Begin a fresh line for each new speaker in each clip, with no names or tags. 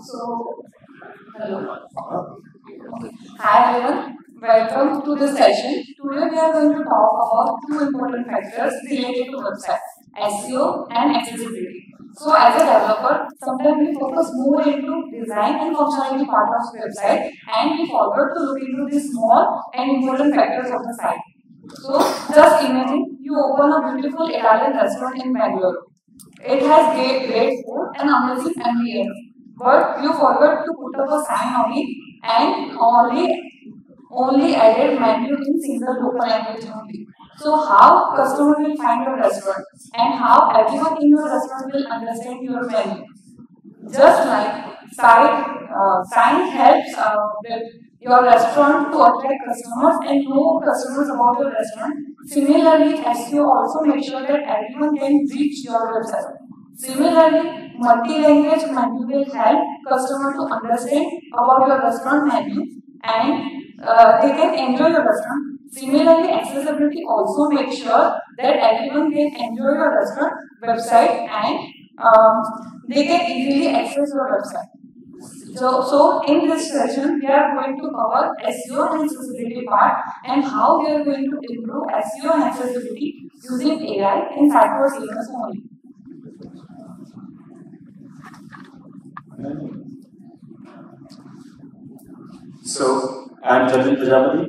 Hello. Hi everyone, welcome to this session. Today we are going to talk about two important factors related to website, SEO and accessibility. So as a developer, sometimes we focus more into design and functionality part of the website and we forget to look into the small and important factors of the site. So just imagine you open a beautiful Italian restaurant in Bangalore. It has great food and amazing ambience, but you forgot to put up a sign on it and only added menu in single local language only. So how customer will find your restaurant and how everyone in your restaurant will understand your menu. Just like sign helps your restaurant to attract customers and know customers about your restaurant. Similarly, SEO also makes sure that everyone can reach your website. Similarly, multi-language menu will help customer to understand about your restaurant menu and they can enjoy your restaurant. Similarly, accessibility also makes sure that everyone can enjoy your restaurant website and they can easily access your website. So in this session, we are going to cover SEO and accessibility part and how we are going to improve SEO and accessibility using AI in Sitecore CMS only.
So, I am Jatin,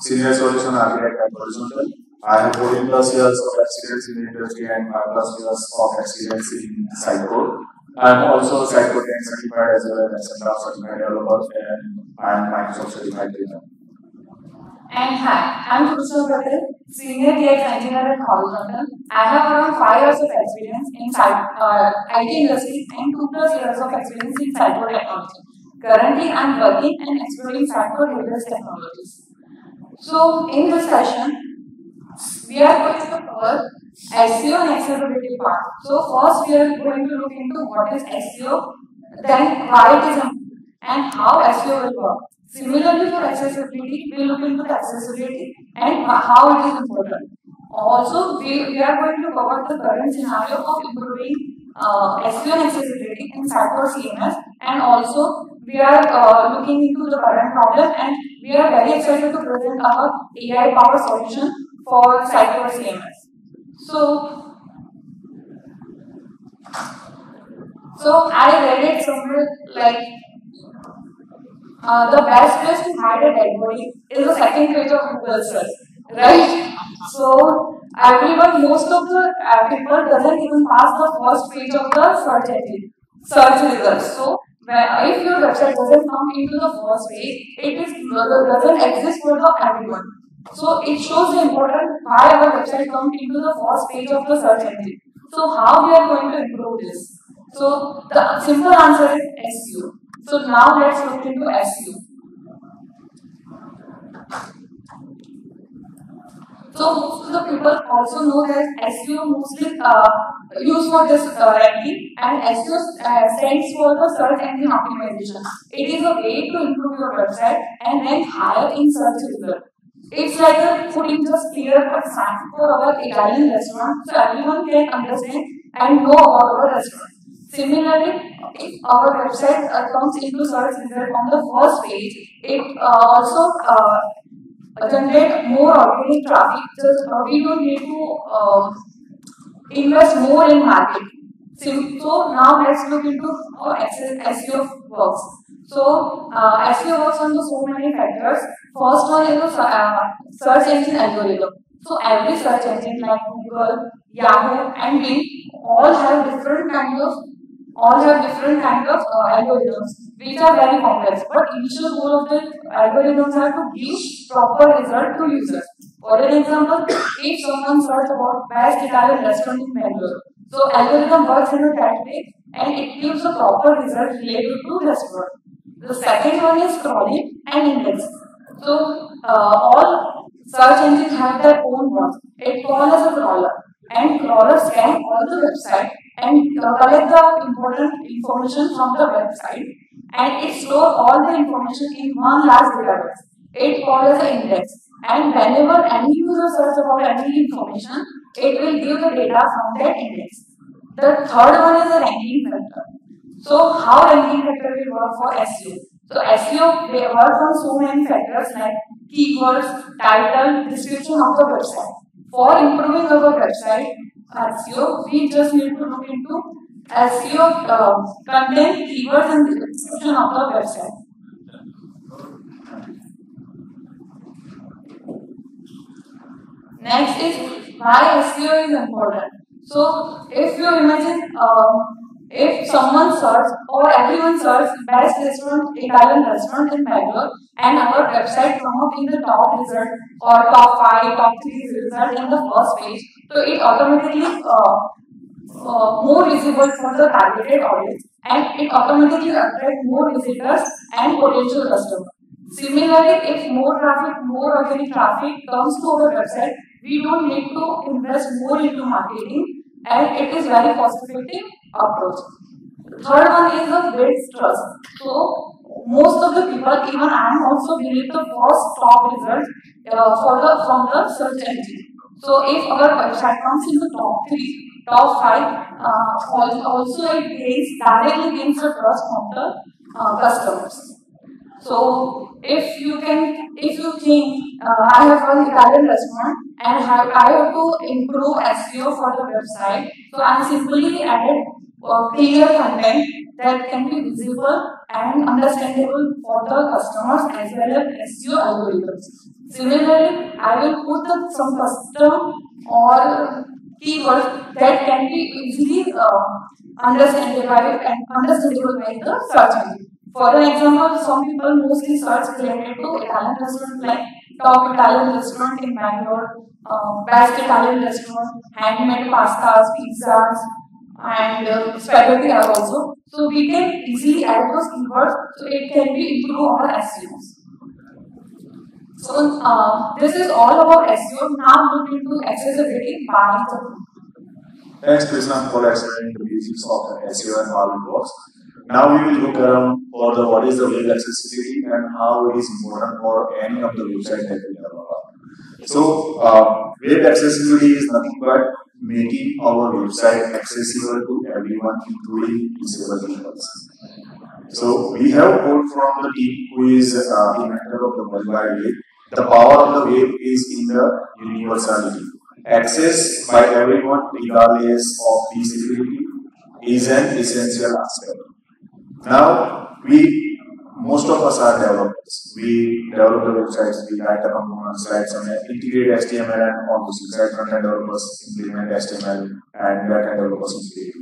Senior Solution Architect at Horizontal. I have 14 plus years of experience in the industry and 5 plus years of experience in Sitecore. I am also Sitecore certified as well as a certified developer and I am Microsoft certified developer.
And hi, I am Krushna, Senior DX Engineer at Horizontal. I have around 5 years of experience in IT industry and 2 plus years of experience in Sitecore technology. Currently, I am working and exploring Sitecore various technologies. So, in this session, we are going to cover SEO and accessibility part. So, first we are going to look into what is SEO, then why it is important, and how SEO will work. Similarly, for accessibility, we look into the accessibility and how it is important. Also, we are going to cover the current scenario of improving SEO and accessibility in Sitecore CMS, and also we are looking into the current problem and we are very excited to present our AI powered solution for Sitecore CMS. So I read it somewhere like the best place to hide a dead body is the second page of Google search, right? So everyone, most of the people doesn't even pass the first page of the search results. So if your website doesn't come into the first page, doesn't exist for the everyone. So it shows the importance why our website comes into the first page of the search engine. So how we are going to improve this? So the simple answer is SEO. So now let's look into SEO. So most of the people also know that SEO mostly used for this ranking, and SEO stands for the search engine optimization. It is a way to improve your website and rank higher in search results. It's like putting just clear cut sign for our Italian restaurant so everyone can understand and know about our restaurant. Similarly, if our website comes into search result on the first page, it also generate more organic traffic. We don't need to invest more in marketing. So now let's look into how SEO works. So SEO works on so many factors. First one is the search engine algorithm. So every search engine like Google, Yahoo, and Bing all have different kind of algorithms which are very complex. But initial goal of the algorithms are to give proper result to users. For an example, if someone searches about best Italian restaurant in Bangalore, so algorithm works in that way and it gives a proper result related to restaurant. The second one is crawling and index. So all search engines have their own words. It calls as a crawler, and crawlers scan all the website and collect the important information from the website, and it stores all the information in one large database. It calls as an index, and whenever any user searches about any information, it will give the data from that index. The third one is a ranking factor. So how ranking factor will related work for SEO. So SEO, they work on so many factors like keywords, title, description of the website. For improving our website SEO, we just need to look into SEO content, keywords, and description of the website. Next is why SEO is important. So if you imagine if someone searches or everyone searches best restaurant, Italian restaurant in Bangalore, and our website come up in the top result or top 5, top 3 result in the first page, so it automatically more visible for the targeted audience, and it automatically attracts more visitors and potential customers. Similarly, if more traffic, more organic traffic comes to our website, we don't need to invest more into marketing, and it is very cost-effective approach. Third one is the build trust. So most of the people, even I am also believe the first top result from the search engine. So if our website comes in the top 3, top 5, also it gains the trust of the customers. So if you think I have one Italian restaurant and I have to improve SEO for the website, so I simply added clear content that can be visible and understandable for the customers as well as SEO algorithms. Similarly, I will put some custom or keywords that can be easily understandable by the search engine. For an example, some people mostly search related to Italian restaurant like top Italian restaurant in Bangalore, best Italian restaurant, handmade pastas, pizzas, and spaghetti are also. So we can easily add those keywords so it can be improve our SEO. So this is all about SEO. Now look into accessibility by the.
Thanks, Krushna, for explaining the basics of SEO and how it works. Now we will look around for what is the web accessibility and how it is important for any of the websites that we develop. So web accessibility is nothing but making our website accessible to everyone, including disabled people. So we have code from the team who is inventor of the World Wide Web. The power of the web is in the universality. Access by everyone, regardless of disability, is an essential aspect. Now, most of us are developers. We develop the websites, we write the components, write some integrate HTML and all those website front-end developers implement HTML and back-end developers integrate.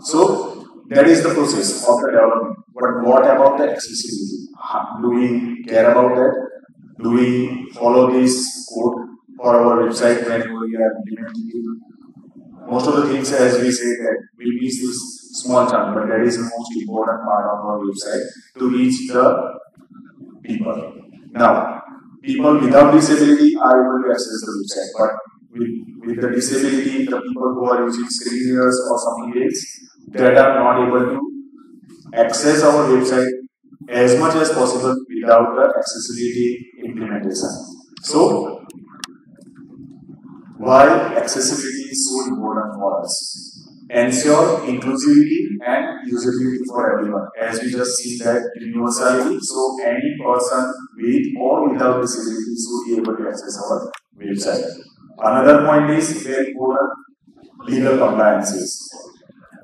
So that is the process of the development. But what about the accessibility? Do we care about that? Do we follow this code for our website when we are implementing it? Most of the things, as we say, that we miss this small chunk, but that is the most important part of our website to reach the people. Now, people without disability are able to access the website, but with the disability, the people who are using screen readers or something else, that are not able to access our website as much as possible without the accessibility implementation. So, why accessibility is so important for us? Ensure inclusivity and usability for everyone. As we just see that universality, so any person with or without disability should be able to access our website. Another point is very important, legal compliances.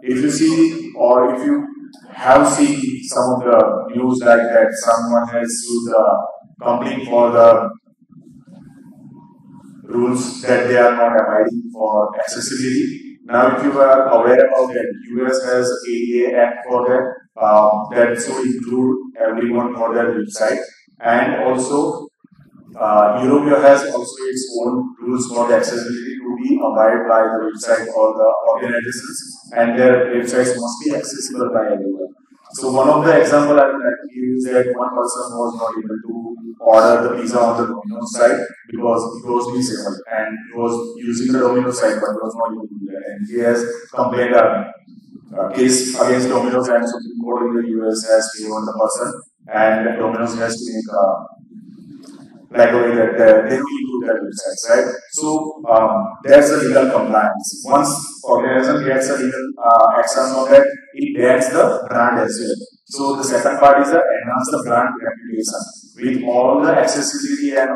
If you see or if you have seen some of the news like that, someone has sued the company for the rules that they are not abiding for accessibility. Now, if you are aware about that, US has ADA Act for that, that should include everyone for their website, and also Europe has also its own rules for the accessibility to be abided by the website or the organizations, and their websites must be accessible by everyone. So one of the example I would like to give is that one person was not able to order the pizza on the Domino's site because it was disabled and he was using the Domino's site but was not able to do that. And he has complained a case against Domino's, and Supreme Court in the US has favored the person, and Domino's has to make like a way that they will improve their websites, right? So there's a legal compliance. Once organization gets a legal action on that, it bans the brand as well. So the second part is the enhance the brand reputation. With all the accessibility and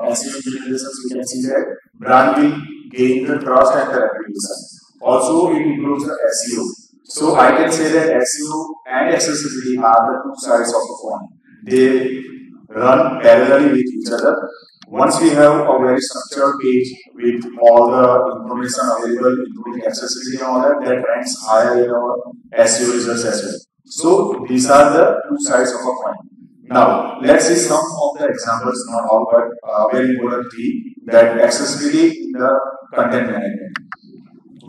SEO implementations, we can see that brand will gain the trust and the reputation. Also, it improves the SEO. So I can say that SEO and accessibility are the two sides of the coin. They run parallelly with each other. Once we have a very structured page with all the information available, including accessibility and all that, that ranks higher in our SEO results as well. So these are the two sides of a coin. Now, let's see some of the examples, not all, but very important three, that accessibility in the content management.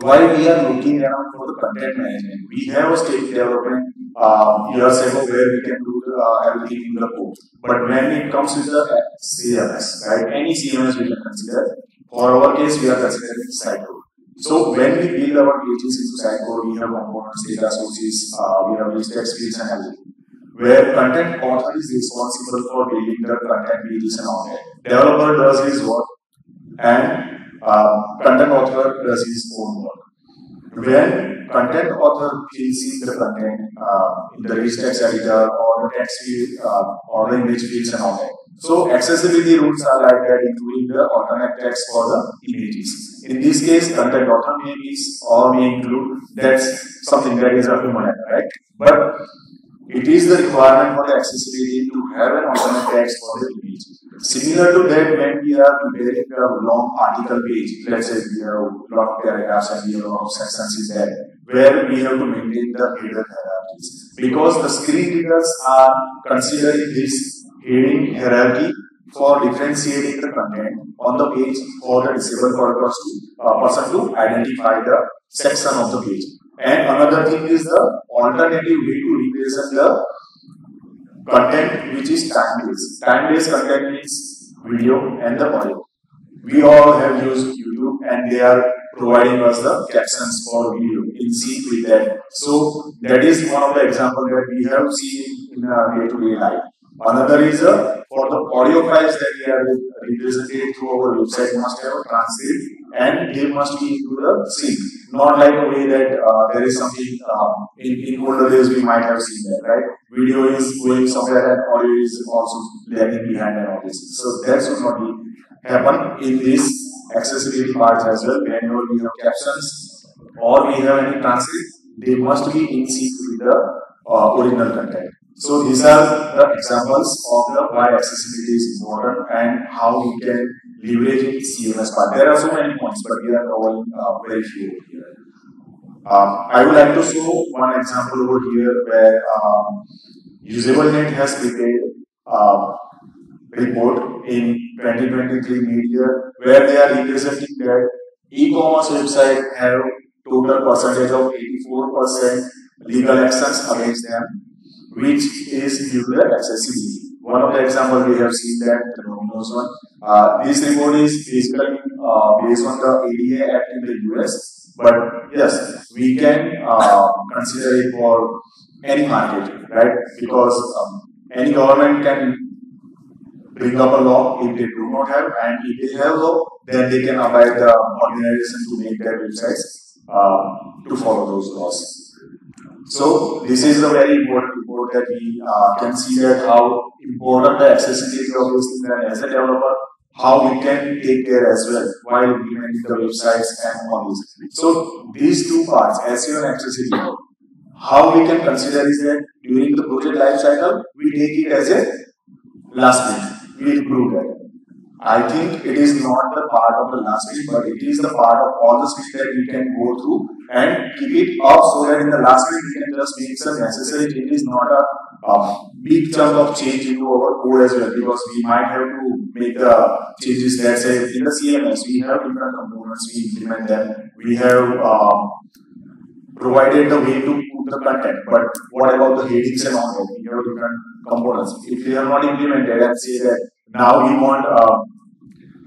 While we are looking around for the content management, we have a stage development years ago where we can do everything in the code. But when it comes with the CMS, right, any CMS we can consider, for our case, we are considering Sitecore. So when we build our pages into Sitecore, we have components, data sources, we have list text fields and everything. Where content author is responsible for building the content pages and all that. Developer does his work and content author does his own work. When content author fills in the content in the rich text editor or the text field or the image fields and all that. So accessibility rules are like that, including the alternate text for the images. In this case, content author may miss or may include. That's something that is a human error, right? But it is the requirement for the accessibility to have an alternate text for the image. Similar to that, when we are preparing a long article page, let's say we have a lot of paragraphs and we have a lot of sections is there, where we have to maintain the header hierarchies. Because the screen readers are considering this heading hierarchy for differentiating the content on the page for the disabled person to identify the section of the page. And another thing is the alternative way to represent the content which is time-based. Time-based content means video and the audio. We all have used YouTube and they are providing us the captions for video in sync with that. So that is one of the examples that we have seen in day-to-day life. Another is for the audio files that we are represented through our website must have a transcript and they must be into the sync. Not like a way that there is something in older days we might have seen that, right? Video is going somewhere and audio is also lagging behind and all this. So that should not be happen in this accessibility parts as well. Whenever we have captions or we have any transcript, they must be in sync with the original content. So these are the examples of the why accessibility is important and how we can leverage it in CMS part. There are so many points, but we are covering very few over here. I would like to show one example over here where UsableNet has prepared a report in 2023 media where they are representing that e-commerce website have total percentage of 84% legal actions against them, which is due to the accessibility. One of the examples we have seen that the Domino's one. This report is basically based on the ADA Act in the US, but yes, we can consider it for any market, right? Because any government can bring up a law if they do not have, and if they have law, then they can abide the organization to make their websites to follow those laws. So this is a very important report that we can see that how important the accessibility of this thing, and as a developer, how we can take care as well while implementing the websites and all this. So these two parts, SEO and accessibility, how we can consider is that during the project life cycle, we take it as a last bit. We improve that. I think it is not the part of the last bit, but it is the part of all the steps that we can go through and keep it up so that in the last bit we can just make some necessary changes, not a big chunk of change into our code as well, because we might have to make the changes. Let's say in the CMS, we have different components, we implement them, we have provided the way to put the content, but what about the headings and all that? We have different components. If we have not implemented and say that now we want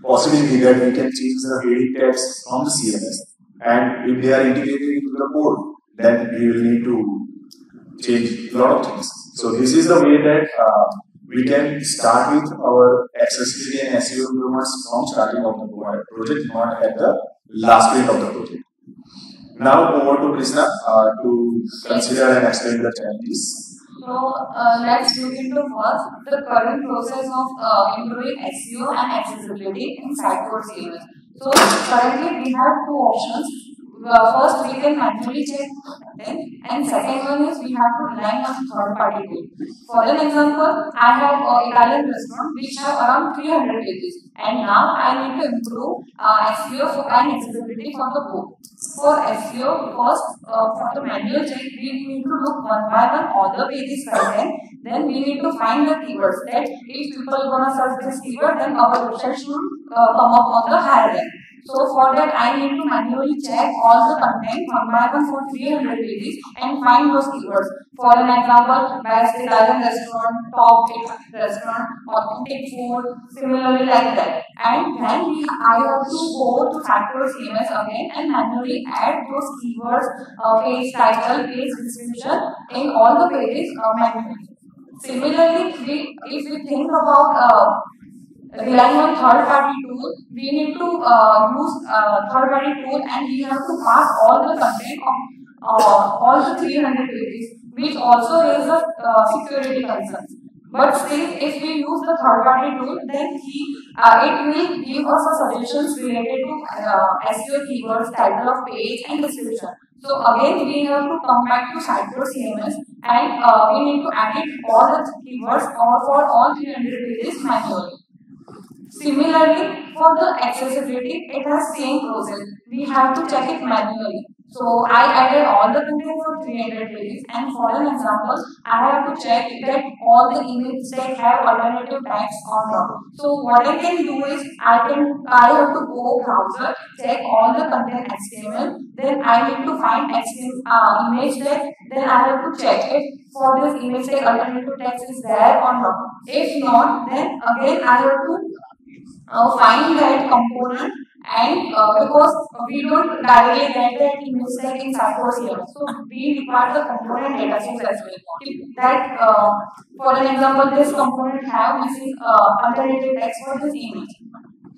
possibility that we can change the heading text from the CMS, and if they are integrated into the code, then we will need to change a lot of things. So this is the way that we can start with our accessibility and SEO improvements from starting of the project, not at the last phase of the project. Now over to Krushna to consider and explain the challenges.
So let's look into first the current process of improving SEO and accessibility in Sitecore CMS. So currently we have two options. First, we can manually check content, and second one is we have to rely on third-party tool. For an example, I have an Italian restaurant which have around 300 pages, and now I need to improve SEO and accessibility for the book. For SEO, first for the manual check, we need to look one by one all the pages content. Then we need to find the keywords that if people are gonna search this keyword, then our website should come up on the higher rank. So for that, I need to manually check all the content one by one for 300 pages and find those keywords. For an example, best Italian restaurant, top restaurant, authentic food, similarly like that. And then I have to go to Sitecore CMS again and manually add those keywords, page title, page description in all the pages manually. Similarly, if we think about relying on third-party tool, we need to use third-party tool and we have to pass all the content of all the 300 pages, which also raises security concerns. But still, if we use the third-party tool, then it will give us suggestions related to SEO keywords, title of page, and description. So again, we have to come back to Sitecore CMS and we need to edit all the keywords for all 300 pages manually. Similarly, for the accessibility, it has same process. We have to check it manually. So I added all the content for 300 pages, and for an example, I have to check that all the images that have alternative text or not. So what I can do is I have to go browser, check all the content HTML, then I need to find HTML image tag, then I have to check if for this image tag alternative text is there or not. If not, then again I have to find that component, and because we don't directly get that image tag in Sitecore CMS, so we require the component data source as well. If that, for an example, this component have missing alternative text for this image.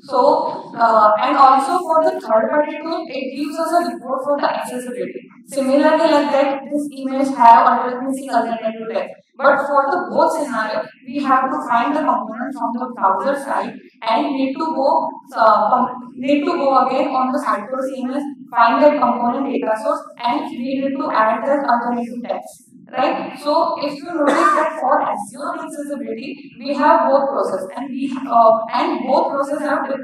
So, and also for the third-party tool, it gives us a report for the accessibility. Similarly, like that, this image have missing alternative text. But for the both scenario, we have to find the component from the browser side and need to go again on the Sitecore CMS, find that component data source, and we need to add that alternative text. Right? So if you notice that for SEO and accessibility, we have both process, and both process have the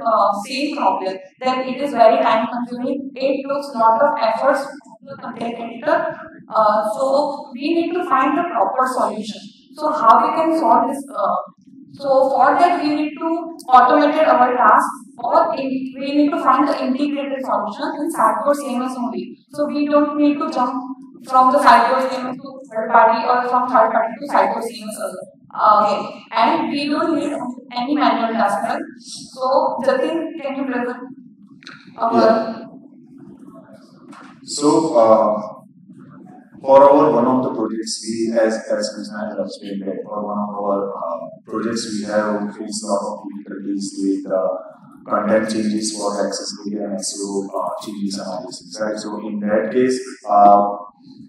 same problem, that it is very time consuming. It takes a lot of efforts from the content editor. So we need to find the proper solution. So how we can solve this? So for that we need to automate our task, or we need to find the integrated solution in Sitecore CMS only. So we don't need to jump from the Sitecore CMS to third party or from third party to Sitecore CMS again. And we don't need any manual task. So Jatin, can you present our
for our one of the projects, we as Krushna has explained that for one of our projects we have faced a lot of difficulties with content changes for accessibility and SEO changes and all these things, right? So in that case,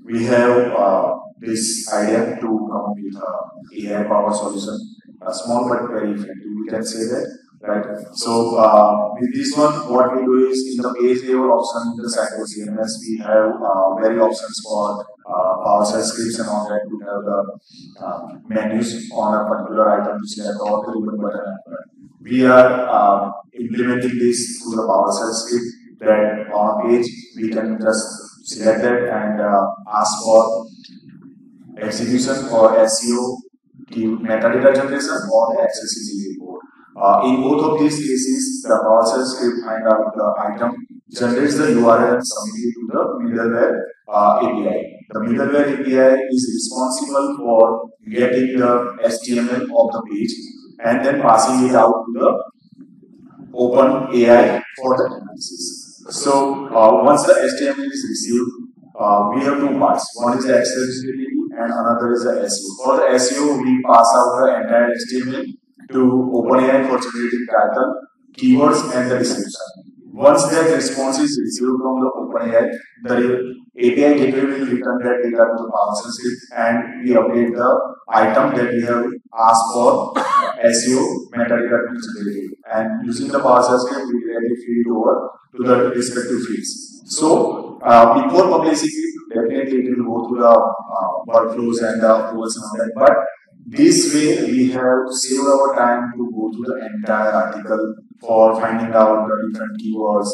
we have this idea to come with AI power solution, small but very effective. We can say that, right? So with this one, what we do is in the page layer option in the Sitecore CMS, we have very options for PowerShell scripts and all that. We have the menus on a particular item to select all the ribbon button. We are implementing this through the PowerShell script, that on a page we can just select that and ask for execution or SEO, metadata generation, or the accessibility report. In both of these cases, the PowerShell script find out the item, generates the URL and submit it to the middleware API. The middleware API is responsible for getting the HTML of the page and then passing it out to the OpenAI for the analysis. So once the HTML is received, we have two parts. One is the accessibility and another is the SEO. For the SEO, we pass out the entire HTML to OpenAI for generating title, keywords, and the description. Once that response is received from the OpenAI, the API gateway will return that data to the PowerShell script, and we update the item that we have asked for SEO metadata to be generated. And using the PowerShell script, we directly feed it over to the respective fields. So before publishing it, definitely it will go through the workflows and the approvals and all that. But this way, we have saved our time to go through the entire article for finding out the different keywords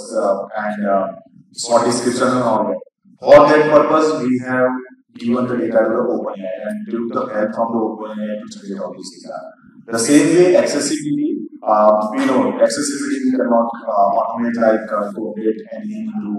and short description and all that. For that purpose, we have given the data to the OpenAI and took the help from the OpenAI to generate all this data. The same way, accessibility, we know accessibility we cannot automate like to update anything to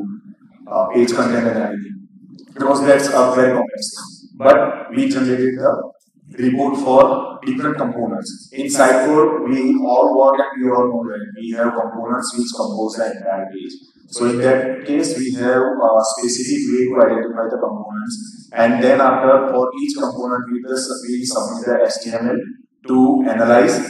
page content and anything because that's a very complex thing. But we generated the report for different components. In Sitecore, we all work and we all know that we have components which compose the entire page. So in that case, we have a specific way to identify the components, and then after for each component, we submit the HTML to analyze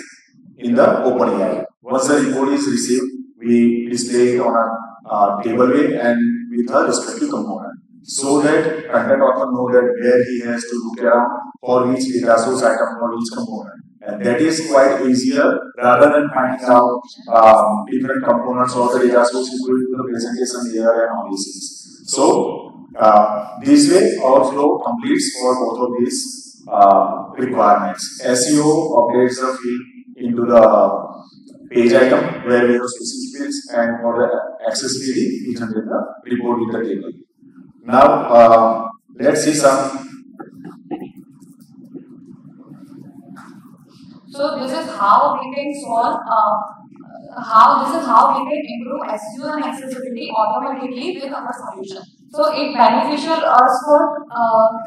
in the OpenAI. Once the report is received, we display it on a table way and with the respective component, so that content author know that where he has to look around for each data source item for each component. And that is quite easier rather than finding out different components or the data sources going to the presentation here and all these things. So this way our flow completes for both of these requirements. SEO updates the field into the page item where we have specific fields, and for the accessibility we generate the report with the table. Now let's see some.
So this is how we can solve. This is how we can improve SEO and accessibility automatically with our solution. So it beneficial us for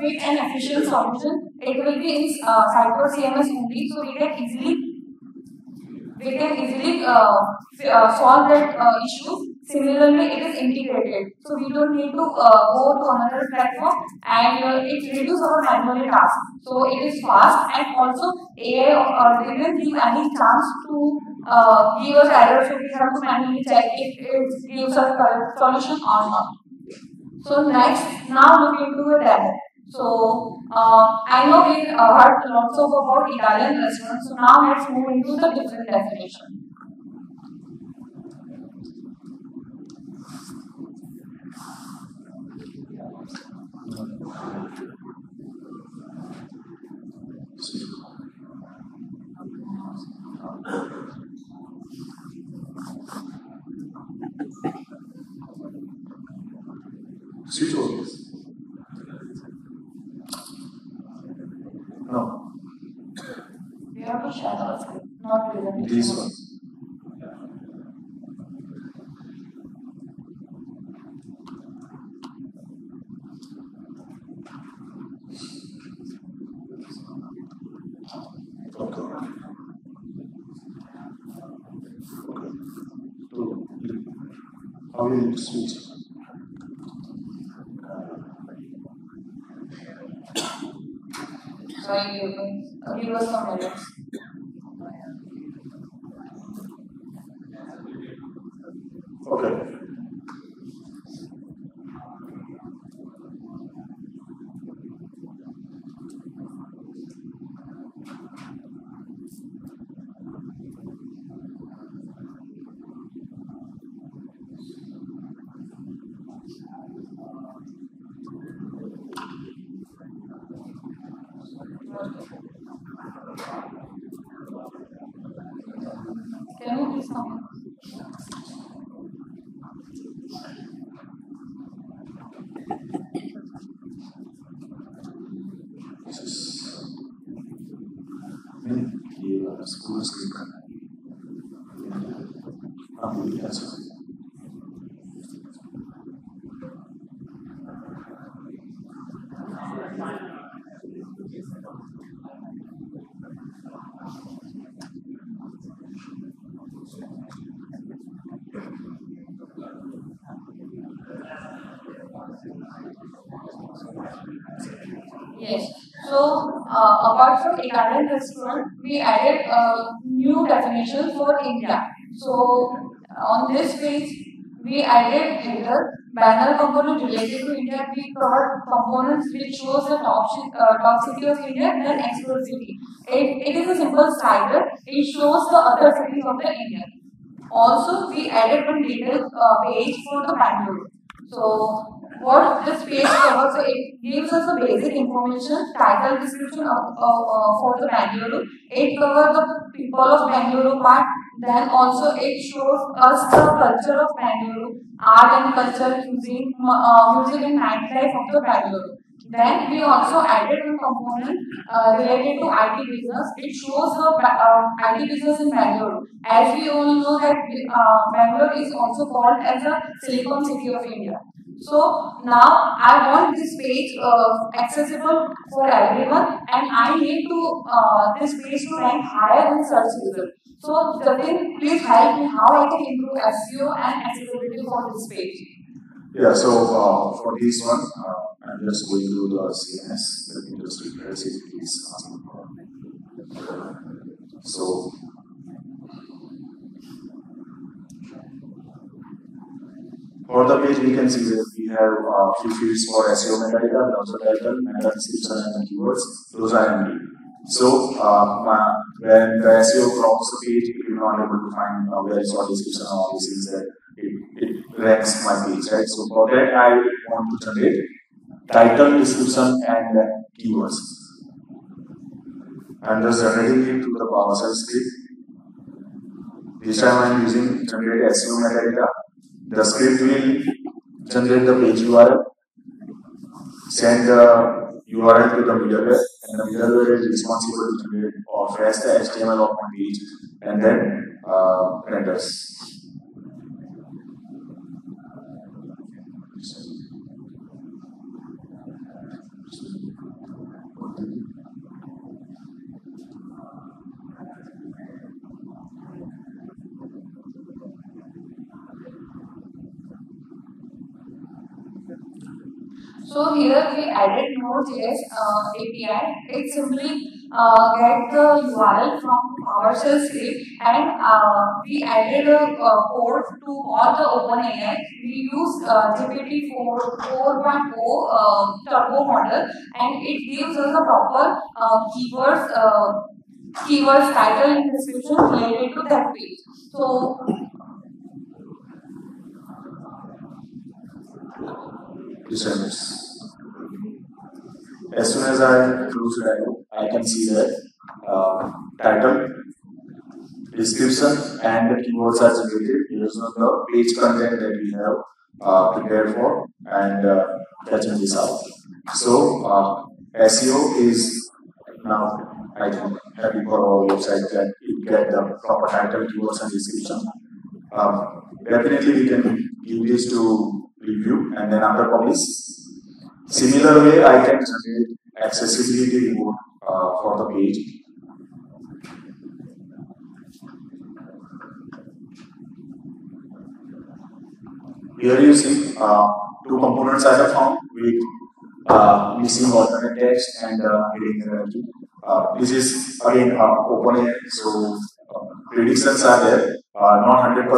quick and efficient solution. It will be in Sitecore CMS only, so we can easily solve that issue. Similarly, it is integrated, so we don't need to go to another platform, and it reduces our manual task. So it is fast, and also AI didn't give any chance to give us error, so we have to manually check if it gives us correct solution or not. So next, now look into a demo. So I know we heard lots of about Italian restaurants. So now let's move into the different definition.
Switch over. No.
We have to share the screen, not present.
This one. Okay. So, how will you switch?
Sorry, give us some minutes.
Okay.
Can you please come?
School screen. Yes.
Yes. So, apart from Italian restaurant, we added new definition for India. So, on this page, we added header, banner component related to India. We brought components which shows the top city of India, then explore city. It is a simple slider. It shows the other cities of the India. Also, we added one detailed page for the Bangalore. So, what this page covers, so it gives us the basic information, title description for the Bangalore. It covers the people of Bangalore part. Then also it shows us the culture of Bangalore, art and culture, music and nightlife of the Bangalore. Then we also added one component related to IT business. It shows the IT business in Bangalore. As we all know that Bangalore is also called as a Silicon City of India. So now I want this page accessible for everyone, and I need to this page to rank higher in search result. So Jatin, please help me how I can improve SEO and accessibility for this page.
Yeah, so for this one, I'm just going to the CMS. Let me just refresh it, please. So, for the page, we can see that we have a few fields for SEO metadata, browser title, meta description, and keywords. Those are empty. So, when the SEO crawls the page, it will not able to find where is our description or this is that it ranks my page, right? So, for that, I want to generate title, description, and keywords. I'm just generating it to the PowerShell script. This time I'm using generate SEO metadata. The script will generate the page URL, send the URL to the middleware, and the middleware is responsible to generate or fetch the HTML of my page and then renders.
So here we added Node.js API. It simply get the URL from PowerShell script, and we added a code to call the OpenAI. We use GPT 4.0 turbo model, and it gives us a proper keywords title and description related to that page. So
as soon as I close the arrow, I can see that title, description, and the keywords are generated based on the page content that we have prepared for and fetching this out. So SEO is now, I think, happy for our website that it get the proper title, keywords, and description. Definitely, we can give this to review and then after publish. Similar way, I can generate accessibility report for the page. Here you see two components I have found with missing alternate text and heading hierarchy. This is again OpenAI, so predictions are there. Not 100%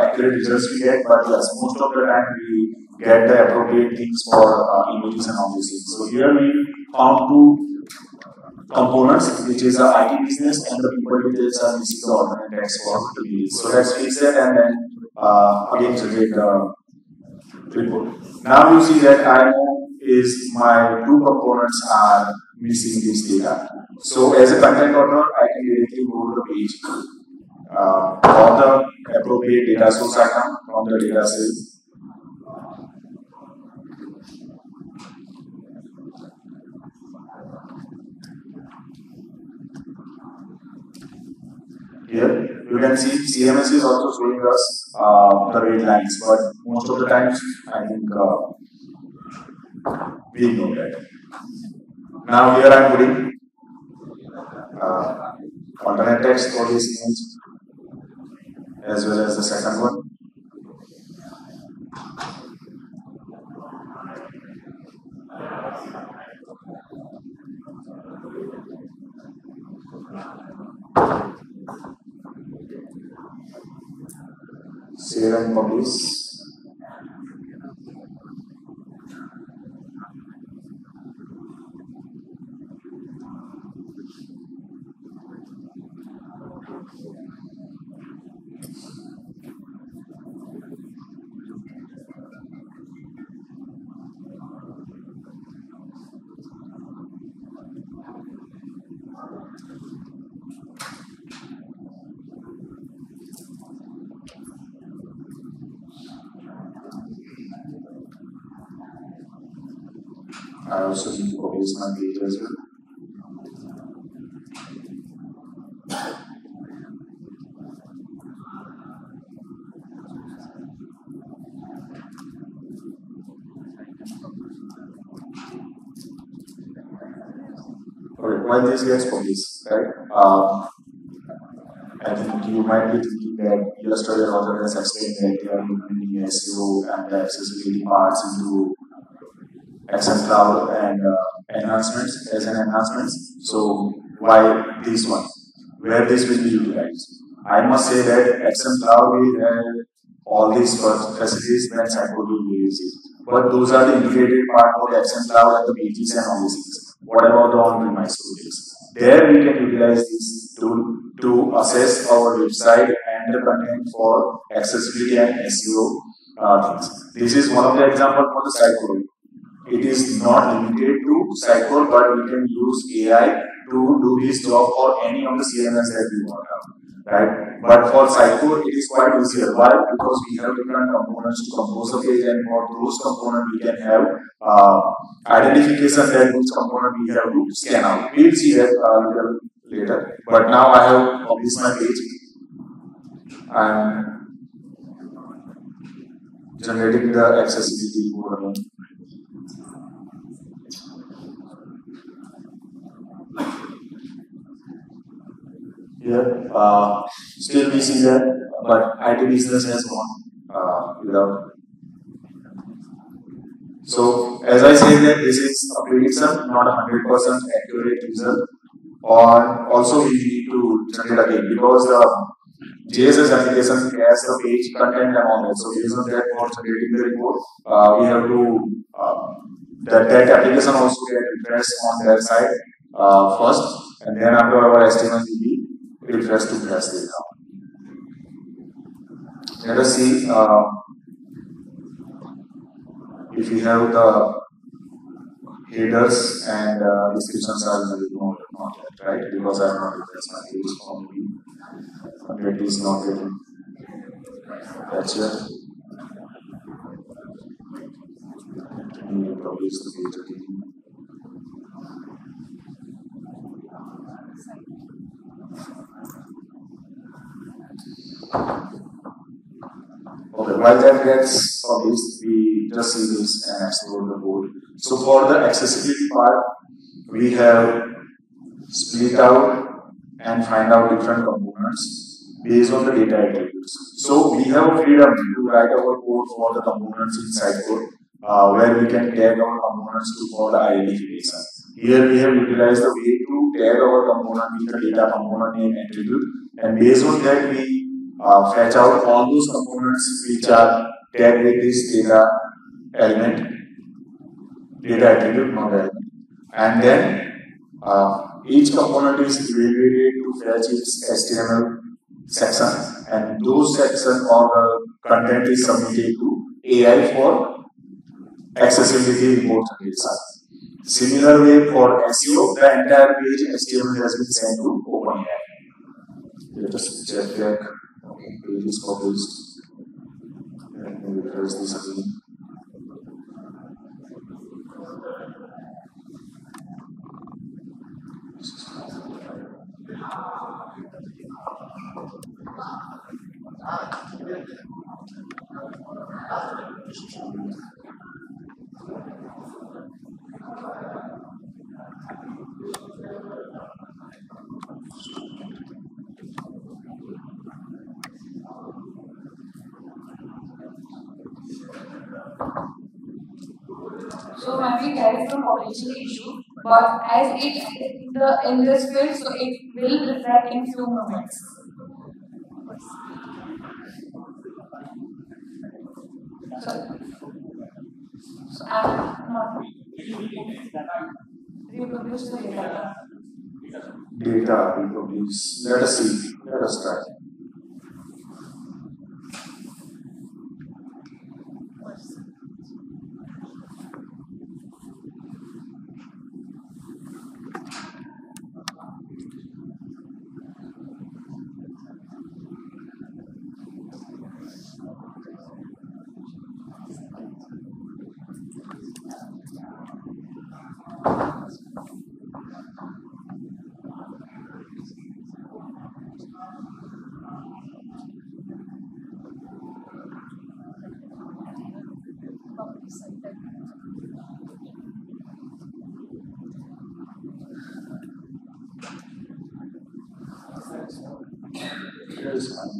accurate results we get, but yes, most of the time we get the appropriate things for images and all these things. So here we found two components, which is the IT business and the people details are missing the alternate text for the images. So let's fix that and then again generate the report. Now you see that I know is my two components are missing this data. So as a content owner, I can directly go to the page for the appropriate data source item from the data set. Here you can see CMS is also showing us the red lines, but most of the times I think we ignore that. Now here I am putting alternate text for this image as well as the second one. Save and publish. I also need to publish my page as well. Okay, while this gets published, right? I think you might be thinking that yesterday Roger has explained that they are implementing SEO and the accessibility parts into XM Cloud and enhancements as an enhancements. So why this one? Where this will be utilized? I must say that XM Cloud will have all these facilities when Sitecore will release it. But those are the integrated part for the XM Cloud and the pages and all these things. What about the on-premise projects? There we can utilize this tool to assess our website and the content for accessibility and SEO things. This is one of the examples for the Sitecore. It is not limited to Sitecore, but we can use AI to do this job for any of the CMS that we want, right? But for Sitecore, it is quite easier. Why? Because we have different components to compose a page, and for those components, we can have identification that which component we have to scan out. We'll see that a little later. But now I have published my page. I'm generating the accessibility code again. Here, still we see that, but IT business has gone without. So, as I say that this is a prediction, not a 100% accurate result. Or also we need to generate again because the JSS application has the page content and all that. So based on that, for generating the report, we have to that application also get refreshed on their side first, and then after our estimate will be refreshed to press data. Let us see if we have the headers and descriptions are not yet, right? Because I have not refreshed my page for me. It is not getting that's it. We will publish the page again. Okay, while that gets published, we just see this and explore the code. So for the accessibility part, we have split out and find out different components based on the data attributes. So we have freedom to write our code for the components in Sitecore, where we can tag our components for the identification. Here we have utilized the way to tag our component with the data component name attribute, and based on that we fetch out all those components which are tagged with this data element, data attribute, not element, and then each component is evaluated to fetch its HTML section, and those section or the content is submitted to AI for accessibility report generation. Similar way for SEO, the entire page HTML has been sent to OpenAI. Let us check back. Okay, page is published. Let me refresh this again.
So maybe there is a potential issue, but as it in this field, so it will reflect in few moments. Sorry. So I'm not reproduce the data.
Data reproduce. Let us see. Let us try. Here is one.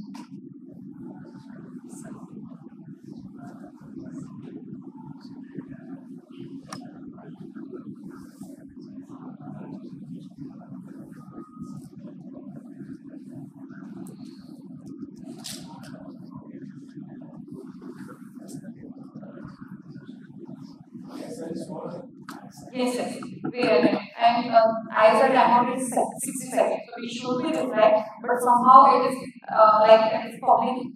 Yes, yes. We are. And as a timeout is 60 seconds, so it should be reflect, but somehow it is like it is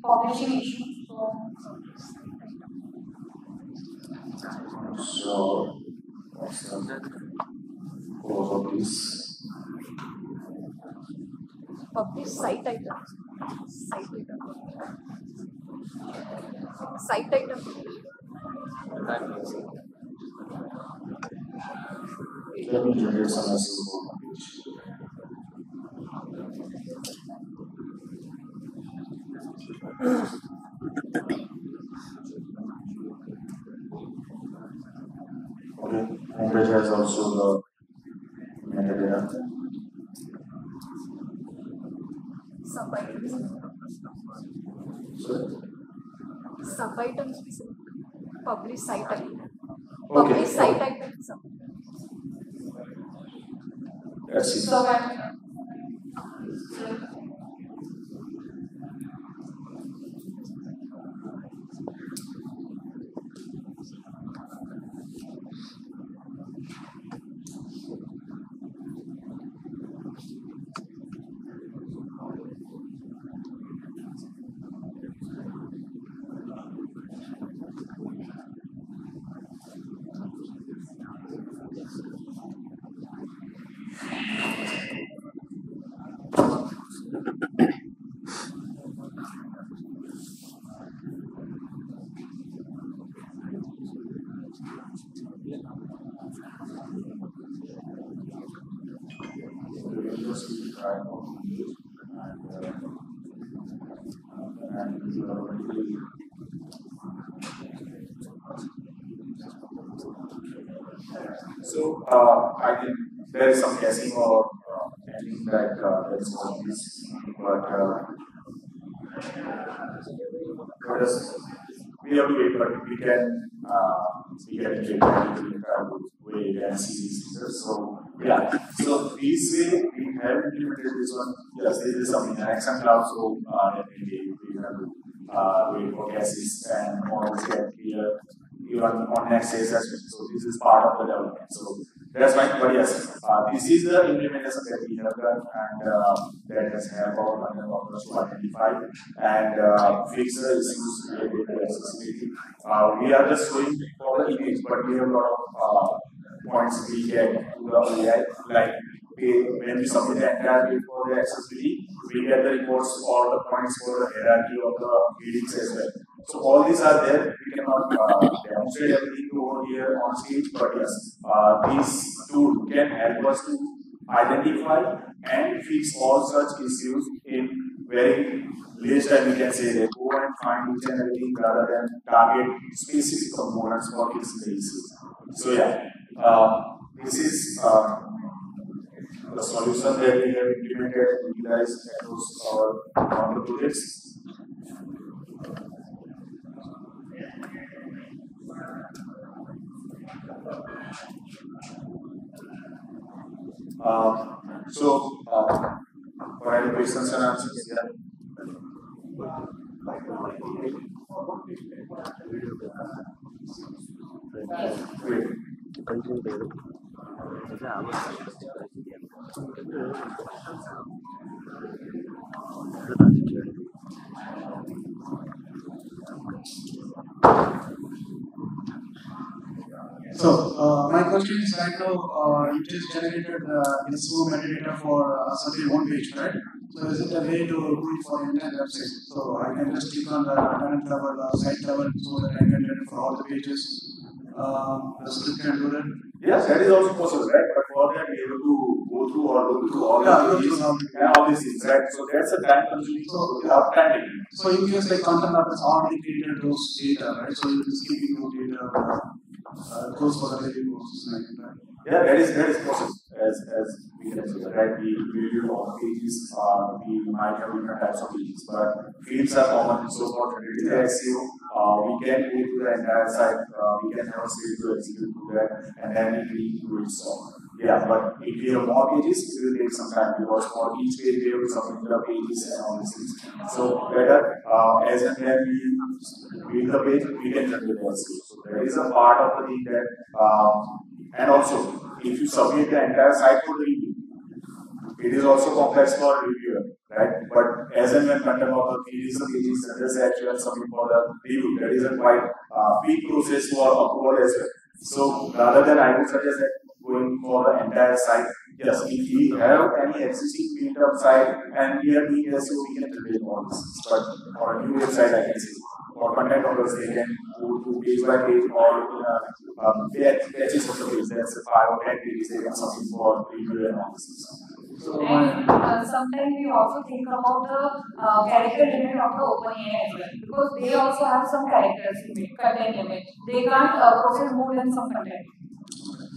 publishing issue.
So, what's the cause of this?
Publish site item. Site item. Site item.
Let me generate some SEO okay, homepage has also the metadata.
Sub items. Sub items. Publish site item.
Okay.
Publish site item.
Let's see.
So
So, I think there is some guessing or anything like there is some of this, but we have to wait, but we can get where you can see these features. So, yeah, so this way we have implemented this one. Yes, this is something in Action Cloud, so definitely we have to wait for guesses and models get clear even on next days as well. So this is part of the development. So that's fine. But yes, this is the implementation that we have done, and that has helped our developers to identify and fix the issues related to accessibility. We are just showing for the image, but we have a lot of points we get to the AI, like when we submit the entire bill for the accessibility, we get the reports or the points for the hierarchy of the readings as well. So all these are there. We cannot demonstrate everything over here on stage, but yes, this tool can help us to identify and fix all such issues in very less time. We can say that go and find each and everything rather than target specific components for fixing the issues. So yeah, this is the solution that we have implemented and utilized across our projects. For any questions and answers, yeah.
So, my question is right now, you just generated SEO metadata for certain one page, right? So, is it a way to do it for entire website? So, I can just click on the tenant level, site level, so that I get it for all the pages. The script can do that.
Yes, that is also possible, right? But for that, we have to go through or look through all the pages and all these things, right? So, that's a time consuming, time taking.
So, in case like content that is already created those data, right? So, you just keeping those data. Goes for the daily process, right?
Yeah, that is possible. As we can say, right? We review all the pages. We might have different types of pages, but fields are common. So for traditional SEO, we can go to the entire site. We can have a script to execute to that, and then we do it. So yeah, but if we have more pages, it will take some time because for each page we have to submit the pages and all these things. So better as and when we read the page, we can generate the SEO. So there is a part of the thing that, and also if you submit the entire site for the review, it is also complex for reviewer, right? But as and when content author finishes the pages, suggest actually submit for the review. That is a quite quick process for approval as well. So rather than I would suggest that going for the entire site, yes, if we have any existing field of site and we are doing SEO, we can generate all this. But for a new website, I can say, for content owners, they can go to page by page or pages of the page. That's 5 or 10 pages they can submit for review and analysis.
So, and sometimes we also think about the character limit of the OpenAI as well, because they also have some characters limit, content limit. They can't process more than some content.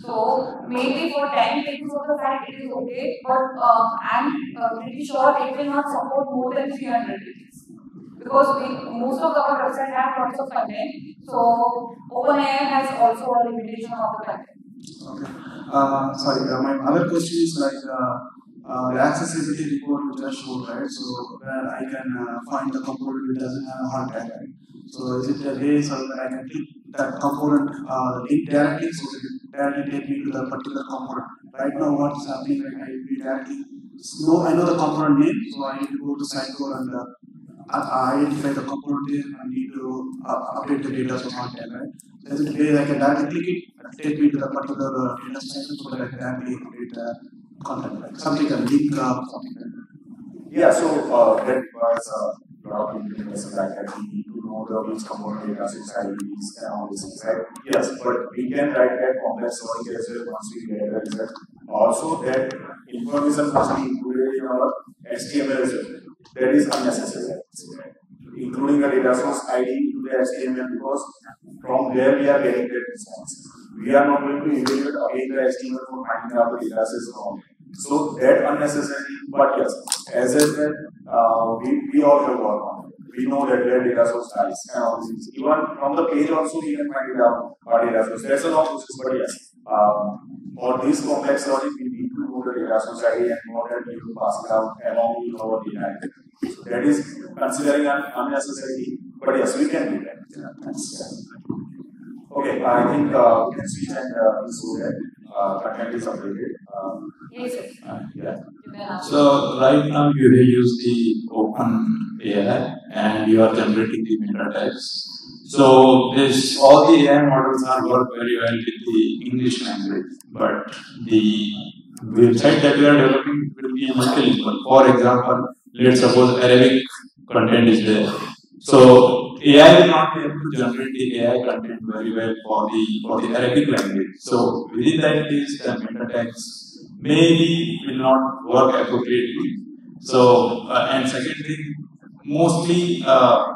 So maybe for 10 pages of the site it is okay, but I'm pretty sure it will not support more than 300 pages. Because most of our websites have lots of content, so OpenAI has also a limitation of the content.
Okay. Sorry, my other question is like the accessibility report which I showed, right? So where I can find the component which doesn't have a hard tag, right? So is it a way so that I can click that component link directly, so that it directly take me to the particular component? Right now, what is happening? Like I know the component name, so I need to go to Sitecore and identify the component name and need to update the data so hard tag, right? So is it a way I can directly click it and take me to the particular data section so that I can directly update the content, like something like a link something like that.
Yeah, so that requires a lot of implementation like that. We need to know the which component data sets IDs and all these things, right? Yes, but we can write that complex logic as well once we get the result. Also, that information must be included in our HTML as well. That is unnecessary, including the data source ID into the HTML, because from there we are getting that response. We are not going to evaluate again the HTML for finding out the data sets and all. So that unnecessary, but yes, as I said, we all have work on it. We know that where data source lies and all these things. Even from the page also we can find it out our data source. That's a long process, but yes, for this complex logic we need to know the data source ID and more than we need to pass it out along with our data. So that is considering an unnecessary, but yes, we can do that. Okay, I think we can switch and so that content is updated.
Yes,
yeah.
So right now you use the OpenAI and you are generating the meta tags. So this all the AI models are work very well with the English language, but the website that we are developing will be multilingual. For example, let's suppose Arabic content is there. So AI will not be able to generate the AI content very well for the Arabic language. So within that case, the meta tags maybe will not work appropriately. So and second thing, mostly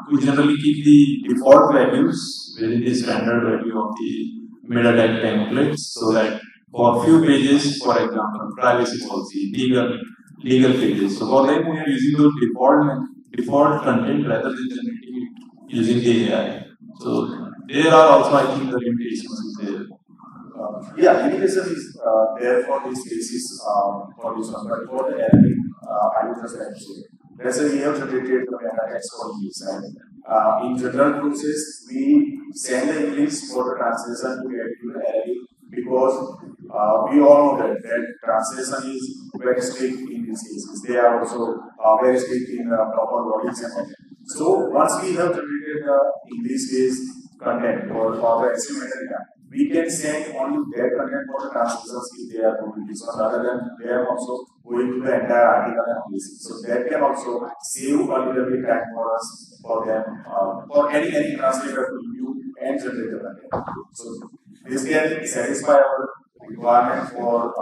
we generally keep the default values within the standard value of the meta tag templates, so that for few pages, for example, privacy policy, legal pages. So for them we are using those default content rather than generating it using the AI. So there are also, I think, the limitations there.
Yeah, limitation is there for these cases for this one, but for the Arabic, I would just like to say, let's say we have generated the meta text for these, and in general process, we send the English for the translation to get to the Arabic because we all know that translation is very strict in these cases. They are also very strict in proper logics and all that. So once we have generated the English-based content or the SEO data, we can send only their content for the translations if they are going to. So rather than they are also going to the entire article and analysis. So that can also save a little bit time for us, for them, for any translator to view and generate the content. So this can satisfy our requirement for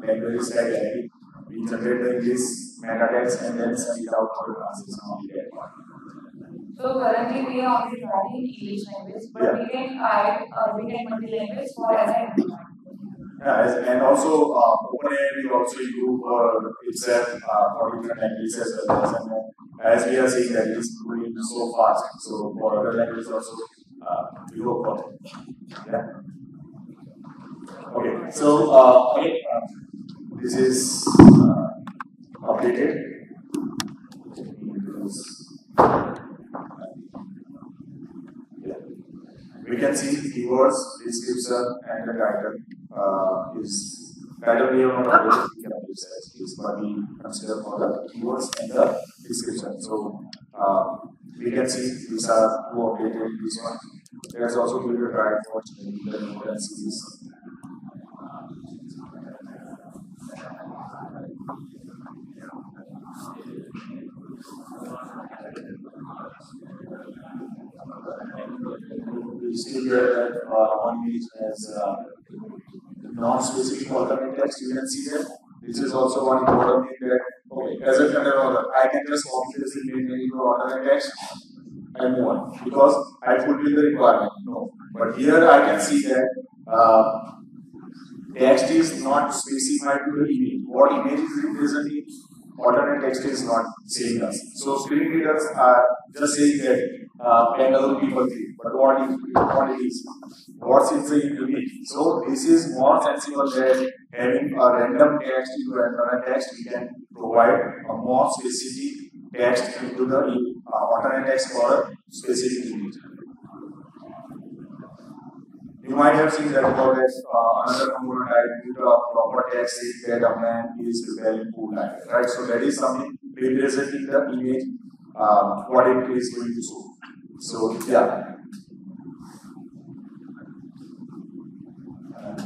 languages like Arabic. We generate the English meta text and then send it out for the translation only that one.
So currently we are only writing English language, but
Yeah.
we can add multi-language for as an improvement.
Yeah, and also OpenAI will also improve itself for different languages as well. And as we are seeing that it's moving so fast, so for other languages also we hope for that. Yeah. Okay, so this is updated. We can see keywords, description, and the title title we have not updated. We can use as is, but we consider for the keywords and the description. So we can see these are two updated. This one. There's also give it a try for the modal series. We see here that one page has non-specific alternate text. You can see that this is also one important thing that as a content author, I can just copy this image into alternate text and move on because I fulfill the requirement. No, but here I can see that text is not specified to the image. What image is representing, alternate text is not saying us. So screen readers are just saying that 10 other people think, but what it is, what's inside the image. So this is more sensible than having a random text into alternate text. We can provide a more specific text into the alternate text for a specific image. You might have seen that for that another component I put a proper text saying that a man is preparing food, right? So that is something representing the image, what it is going to show. So yeah. And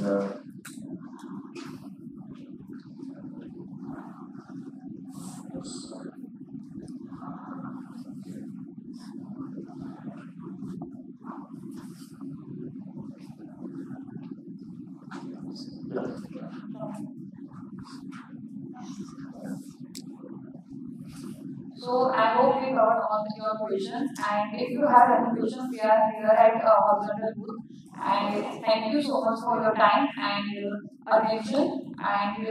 So I hope we covered all your questions, and if you have any questions, we are here at Horizontal Booth. And thank you so much for your time and attention. And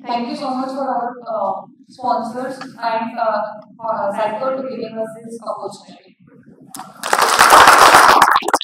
thank you so much for our sponsors and for Sitecore to giving us this opportunity.